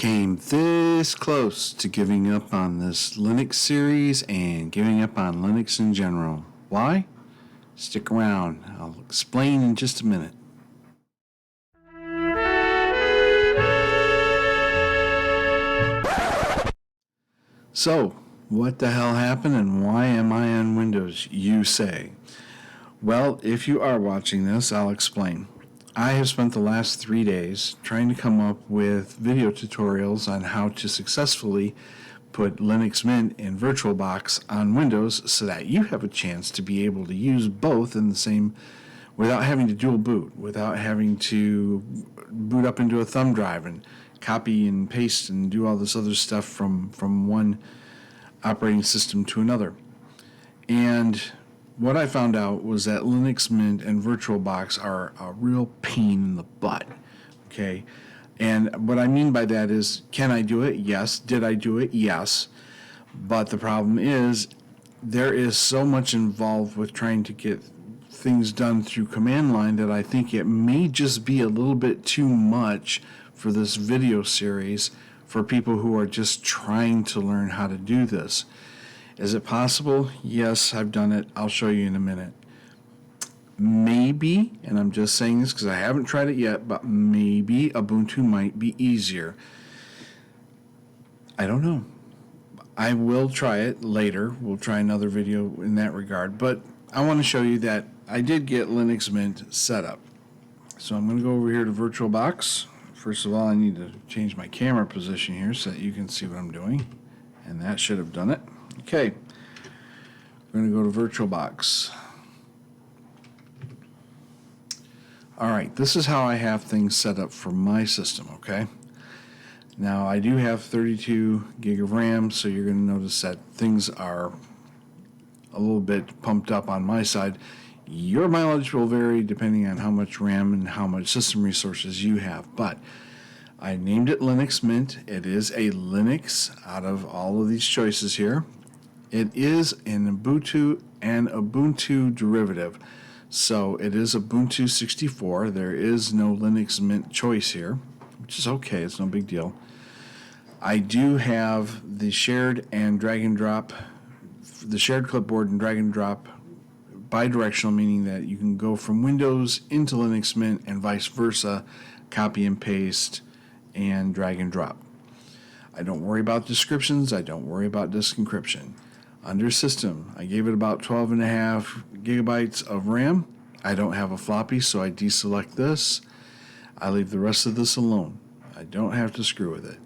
Came this close to giving up on this Linux series and giving up on Linux in general. Why? Stick around. I'll explain in just a minute. So, what the hell happened and why am I on Windows, you say? Well, if you are watching this, I'll explain. I have spent the last 3 days trying to come up with video tutorials on how to successfully put Linux Mint and VirtualBox on Windows so that you have a chance to be able to use both in the same, without having to dual boot, without having to boot up into a thumb drive and copy and paste and do all this other stuff from one operating system to another. And what I found out was that Linux Mint and VirtualBox are a real pain in the butt, okay? And what I mean by that is, can I do it? Yes. Did I do it? Yes. But the problem is, there is so much involved with trying to get things done through command line that I think it may just be a little bit too much for this video series for people who are just trying to learn how to do this. Is it possible? Yes, I've done it. I'll show you in a minute. Maybe, and I'm just saying this because I haven't tried it yet, but maybe Ubuntu might be easier. I don't know. I will try it later. We'll try another video in that regard. But I want to show you that I did get Linux Mint set up. So I'm going to go over here to VirtualBox. First of all, I need to change my camera position here so that you can see what I'm doing. And that should have done it. Okay, we're going to go to VirtualBox. All right, this is how I have things set up for my system, okay? Now, I do have 32 gig of RAM, so you're going to notice that things are a little bit pumped up on my side. Your mileage will vary depending on how much RAM and how much system resources you have, but I named it Linux Mint. It is a Linux out of all of these choices here. It is an Ubuntu and Ubuntu derivative. So it is Ubuntu 64. There is no Linux Mint choice here, which is okay. It's no big deal. I do have the shared and drag and drop, the shared clipboard and drag and drop bidirectional, meaning that you can go from Windows into Linux Mint and vice versa, copy and paste and drag and drop. I don't worry about descriptions. I don't worry about disk encryption. Under system, I gave it about 12.5 gigabytes of RAM. I don't have a floppy, so I deselect this. I leave the rest of this alone. I don't have to screw with it.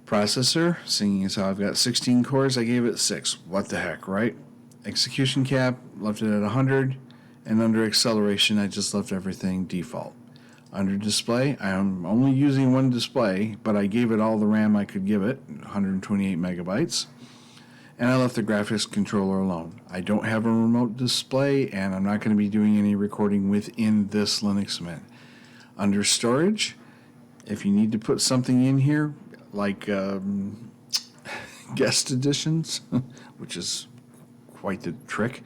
Processor, seeing as how I've got 16 cores, I gave it 6. What the heck, right? Execution cap, left it at 100. And under acceleration, I just left everything default. Under display, I'm only using one display, but I gave it all the RAM I could give it, 128 megabytes. And I left the graphics controller alone. I don't have a remote display, and I'm not going to be doing any recording within this Linux Mint. Under storage, if you need to put something in here, like guest editions, which is quite the trick,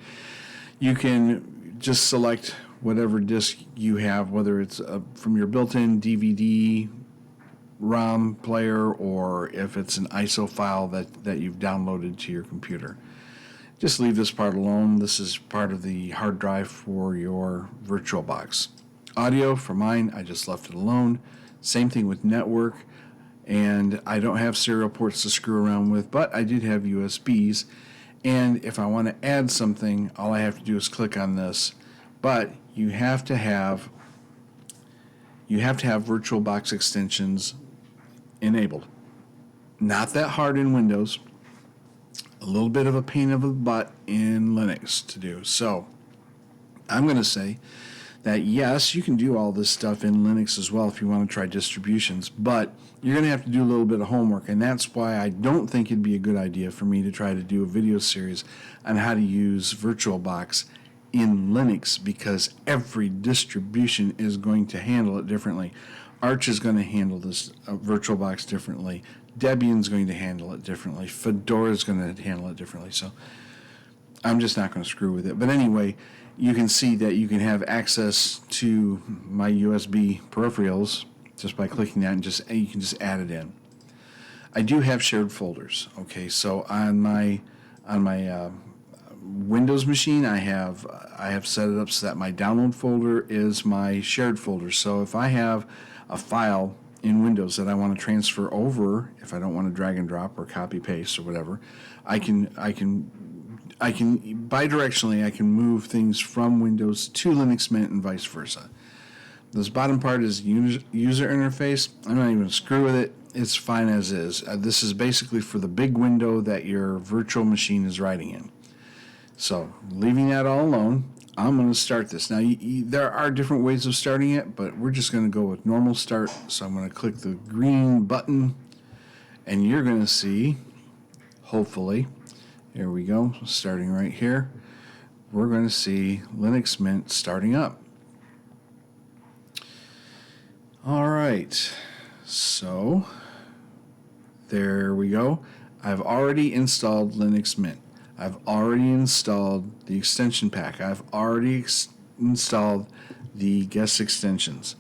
you can just select whatever disk you have, whether it's from your built-in DVD, ROM player, or if it's an ISO file that you've downloaded to your computer. Just leave this part alone. This is part of the hard drive for your VirtualBox. Audio, for mine, I just left it alone. Same thing with network. And I don't have serial ports to screw around with, but I did have USBs. And if I want to add something, all I have to do is click on this. But you have to have VirtualBox extensions enabled. Not that hard in Windows. A little bit of a pain of a butt in Linux to do. So I'm going to say that yes, you can do all this stuff in Linux as well if you want to try distributions, but you're going to have to do a little bit of homework, and that's why I don't think it'd be a good idea for me to try to do a video series on how to use VirtualBox in Linux, because every distribution is going to handle it differently. Arch is going to handle this VirtualBox differently. Debian's going to handle it differently. Fedora is going to handle it differently. So I'm just not going to screw with it. But anyway, you can see that you can have access to my USB peripherals just by clicking that, and you can just add it in. I do have shared folders. Okay, so on my Windows machine, I have set it up so that my download folder is my shared folder. So if I have a file in Windows that I want to transfer over, if I don't want to drag and drop or copy paste or whatever, I can bidirectionally I can move things from Windows to Linux Mint and vice versa. This bottom part is user interface. I'm not even going to screw with it. It's fine as is. This is basically for the big window that your virtual machine is writing in. So leaving that all alone, I'm going to start this. Now, there are different ways of starting it, but we're just going to go with normal start. So I'm going to click the green button, and you're going to see, hopefully, here we go, starting right here, we're going to see Linux Mint starting up. All right, so there we go. I've already installed Linux Mint. I've already installed the extension pack. I've already installed the guest extensions.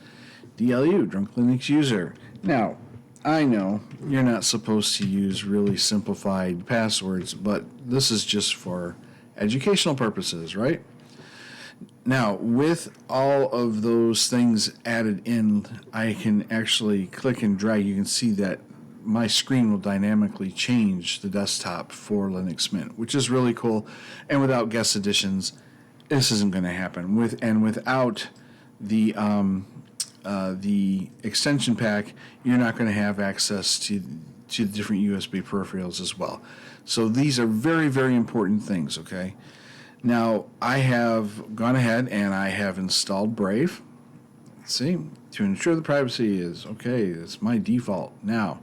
DLU, Drunk Linux User. Now, I know you're not supposed to use really simplified passwords, but this is just for educational purposes, right? Now, with all of those things added in, I can actually click and drag. You can see that my screen will dynamically change the desktop for Linux Mint, which is really cool. And without guest additions, this isn't going to happen. Without the extension pack, you're not going to have access to the different USB peripherals as well. So these are very, very important things, okay? Now, I have gone ahead and I have installed Brave. Let's see, to ensure the privacy is okay. It's my default. Now,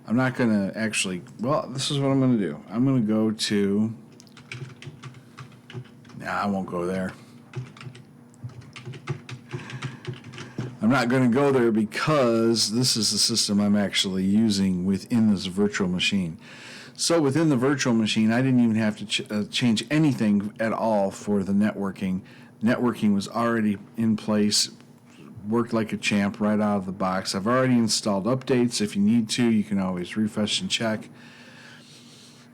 I'm not going to actually, well, this is what I'm going to do. I'm going to go to, I won't go there. I'm not going to go there because this is the system I'm actually using within this virtual machine. So within the virtual machine, I didn't even have to change anything at all for the networking. Networking was already in place, worked like a champ right out of the box. I've already installed updates. If you need to, you can always refresh and check.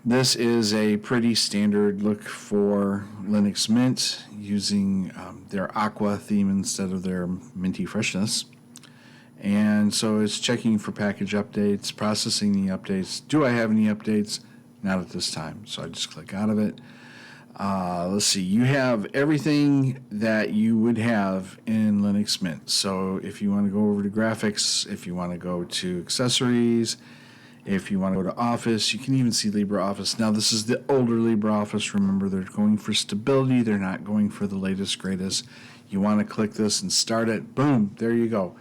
This is a pretty standard look for Linux Mint using their Aqua theme instead of their Minty Freshness. And so it's checking for package updates, processing the updates. Do I have any updates? Not at this time. So I just click out of it. Let's see. You have everything that you would have in Linux Mint. So if you want to go over to graphics, if you want to go to accessories, if you want to go to Office, you can even see LibreOffice. Now, this is the older LibreOffice. Remember, they're going for stability. They're not going for the latest, greatest. You want to click this and start it. Boom, there you go.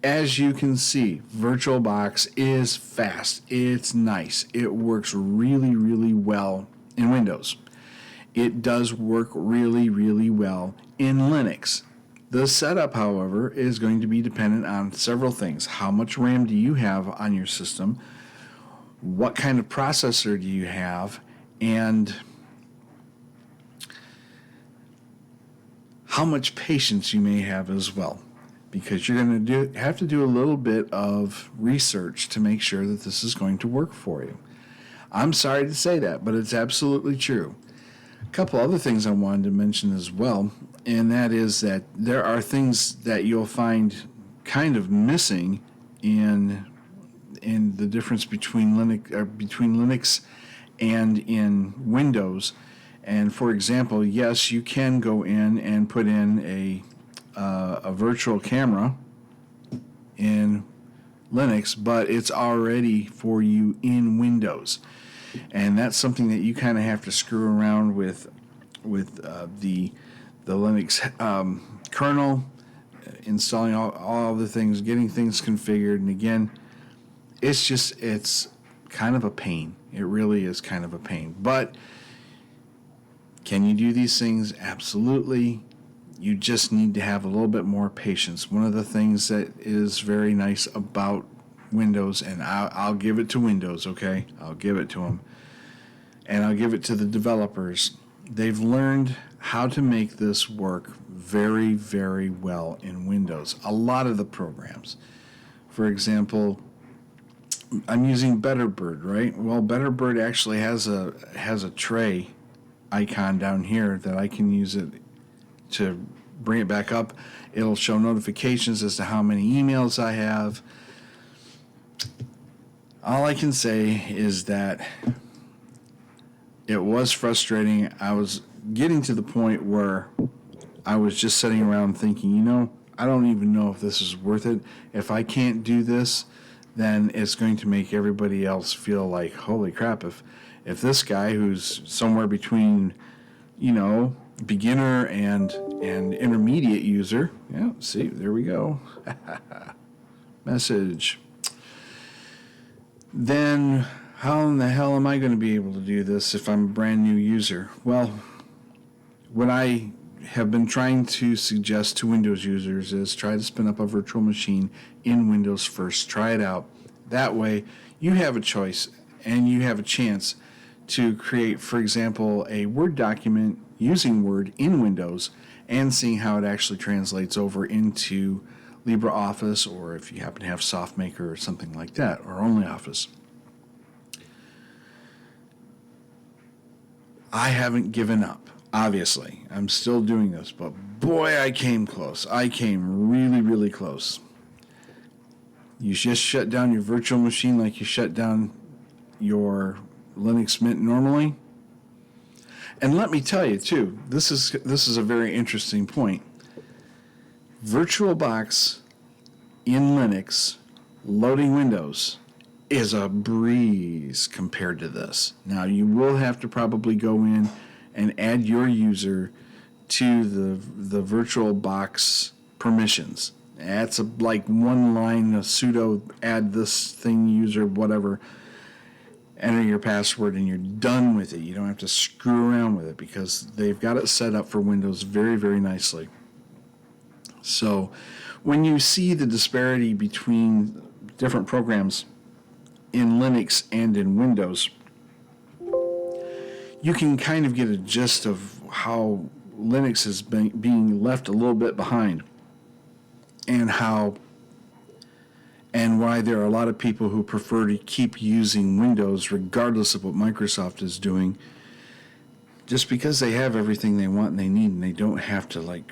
As you can see, VirtualBox is fast. It's nice. It works really, really well in Windows. It does work really, really well in Linux. The setup, however, is going to be dependent on several things. How much RAM do you have on your system? What kind of processor do you have? And how much patience you may have as well. Because you're going to have to do a little bit of research to make sure that this is going to work for you. I'm sorry to say that, but it's absolutely true. A couple other things I wanted to mention as well, and that is that there are things that you'll find kind of missing in the difference between Linux and in Windows. And for example, yes, you can go in and put in a virtual camera in Linux, but it's already for you in Windows. And that's something that you kind of have to screw around with the Linux kernel, installing all the things, getting things configured. And again, it's kind of a pain. It really is kind of a pain. But can you do these things? Absolutely. You just need to have a little bit more patience. One of the things that is very nice about Windows, and I'll give it to Windows, okay? I'll give it to them. And I'll give it to the developers. They've learned how to make this work very, very well in Windows. A lot of the programs. For example, I'm using Betterbird, right? Well, Betterbird actually has a tray icon down here that I can use it to bring it back up. It'll show notifications as to how many emails I have. All I can say is that it was frustrating. I was getting to the point where I was just sitting around thinking, I don't even know if this is worth it. If I can't do this, then it's going to make everybody else feel like, holy crap, if this guy who's somewhere between, beginner and intermediate user, see, there we go, message, then how in the hell am I going to be able to do this if I'm a brand new user? Well, what I have been trying to suggest to Windows users is try to spin up a virtual machine in Windows first. Try it out. That way, you have a choice and you have a chance to create, for example, a Word document using Word in Windows and seeing how it actually translates over into LibreOffice, or if you happen to have SoftMaker or something like that, or OnlyOffice. I haven't given up. Obviously, I'm still doing this, but boy, I came close. I came really, really close. You just shut down your virtual machine like you shut down your Linux Mint normally. And let me tell you, too, this is a very interesting point. VirtualBox in Linux loading Windows is a breeze compared to this. Now, you will have to probably go in and add your user to the VirtualBox permissions. That's like one line of sudo add this thing user whatever, enter your password, and you're done with it. You don't have to screw around with it because they've got it set up for Windows very, very nicely. So when you see the disparity between different programs in Linux and in Windows, you can kind of get a gist of how Linux is being left a little bit behind, and why there are a lot of people who prefer to keep using Windows regardless of what Microsoft is doing, just because they have everything they want and they need, and they don't have to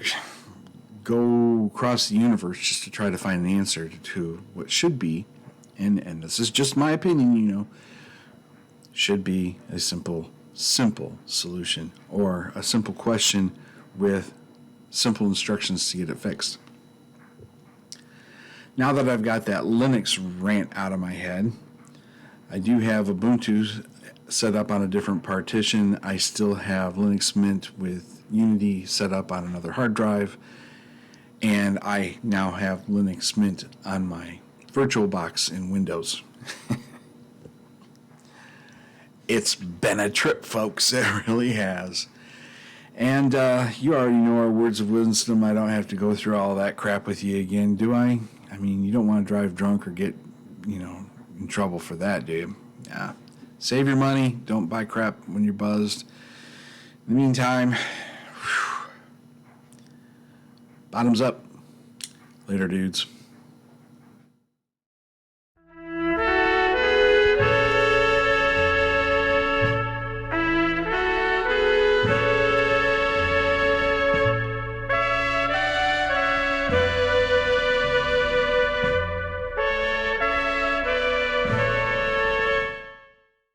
go across the universe just to try to find an answer to what should be, and this is just my opinion, should be a simple solution, or a simple question with simple instructions to get it fixed. Now that I've got that Linux rant out of my head, I do have Ubuntu set up on a different partition. I still have Linux Mint with Unity set up on another hard drive, and I now have Linux Mint on my VirtualBox in Windows. It's been a trip, folks. It really has. And you already know our words of wisdom. I don't have to go through all that crap with you again, do I? I mean, you don't want to drive drunk or get, in trouble for that, do you? Yeah. Save your money. Don't buy crap when you're buzzed. In the meantime, bottoms up. Later, dudes.